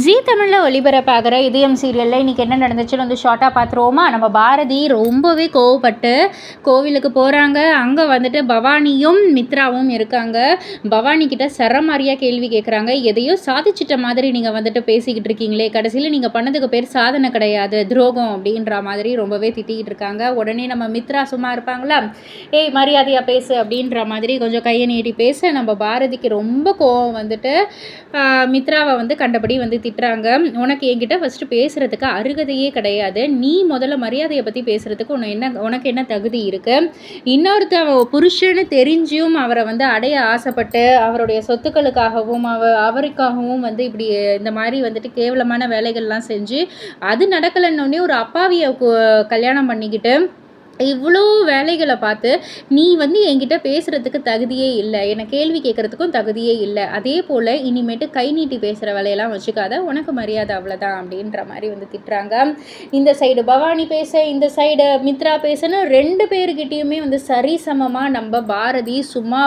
ஜீ தமிழில் ஒளிபரப்பாகிற இதயம் சீரியலில் இன்றைக்கி என்ன நடந்துச்சுன்னு வந்து ஷார்ட்டாக பார்த்துருவோமா. நம்ம பாரதி ரொம்பவே கோவப்பட்டு கோவிலுக்கு போகிறாங்க. அங்கே வந்துட்டு பவானியும் மித்ராவும் இருக்காங்க. பவானி கிட்ட சரமாரியாக கேள்வி கேட்குறாங்க. எதையோ சாதிச்சிட்ட மாதிரி நீங்கள் வந்துட்டு பேசிக்கிட்டு இருக்கீங்களே, கடைசியில் நீங்கள் பண்ணதுக்கு பேர் சாதனை கிடையாது, துரோகம் அப்படின்ற மாதிரி ரொம்பவே திட்டிக்கிட்டு இருக்காங்க. உடனே நம்ம மித்ரா சும்மா இருப்பாங்களா, ஏய் மரியாதையாக பேசு அப்படின்ற மாதிரி கொஞ்சம் கையை நீட்டி பேச நம்ம பாரதிக்கு ரொம்ப கோவம் வந்துட்டு மித்ராவை வந்து கண்டபடி வந்து திட்டுறாங்க. உனக்கு என்கிட்ட ஃபஸ்ட்டு பேசுகிறதுக்கு அருகதையே கிடையாது. நீ முதல்ல மரியாதையை பற்றி பேசுகிறதுக்கு உனக்கு என்ன தகுதி இருக்குது? இன்னொருத்த புருஷன்னு தெரிஞ்சும் அவரை வந்து அடைய ஆசைப்பட்டு அவருடைய சொத்துக்களுக்காகவும் அவருக்காகவும் வந்து இப்படி இந்த மாதிரி வந்துட்டு கேவலமான வேலைகள்லாம் செஞ்சு அது நடக்கலைன்னொடனே ஒரு அப்பாவியை கல்யாணம் பண்ணிக்கிட்டு இவ்வளோ வேலைகளை பார்த்து நீ வந்து என்கிட்ட பேசுகிறதுக்கு தகுதியே இல்லை, என்னை கேள்வி கேட்குறதுக்கும் தகுதியே இல்லை. அதே போல் இனிமேட்டு கை நீட்டி பேசுகிற வேலையெல்லாம் வச்சுக்காத, உனக்கு மரியாதை அவ்வளோதான் அப்படின்ற மாதிரி வந்து திட்டுறாங்க. இந்த சைடு பவானி பேச, இந்த சைடு மித்ரா பேசன்னு ரெண்டு பேர்கிட்டையுமே வந்து சரிசமமாக நம்ம பாரதி சும்மா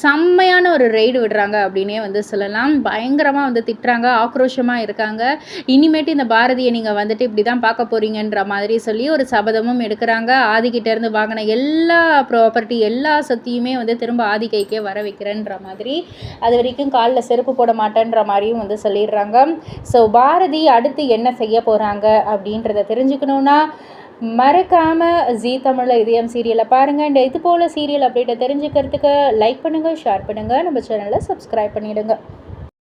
செம்மையான ஒரு ரெய்டு விடுறாங்க அப்படின்னே வந்து சொல்லலாம். பயங்கரமாக வந்து திட்டுறாங்க, ஆக்ரோஷமாக இருக்காங்க. இனிமேட்டு இந்த பாரதியை நீங்கள் வந்துட்டு இப்படி தான் பார்க்க போகிறீங்கன்ற மாதிரி சொல்லி ஒரு சபதமும் எடுக்கிறாங்க. ஆதிக்கிட்டேருந்து வாங்கின எல்லா ப்ராப்பர்ட்டி எல்லா சொத்தையுமே வந்து திரும்ப ஆதி கைக்கே வர வைக்கிறேன்ற மாதிரி, அது வரைக்கும் காலில் செருப்பு போட மாட்டேன்ற மாதிரியும் வந்து சொல்லிடுறாங்க. ஸோ பாரதி அடுத்து என்ன செய்ய போகிறாங்க அப்படின்றத தெரிஞ்சுக்கணுன்னா மறக்காமல் ஜீ தமிழில் இதயம் சீரியலை பாருங்கள். இந்த இது போல் சீரியல் அப்டேட்டை தெரிஞ்சுக்கிறதுக்கு லைக் பண்ணுங்கள், ஷேர் பண்ணுங்கள், நம்ம சேனலை சப்ஸ்கிரைப் பண்ணிவிடுங்க.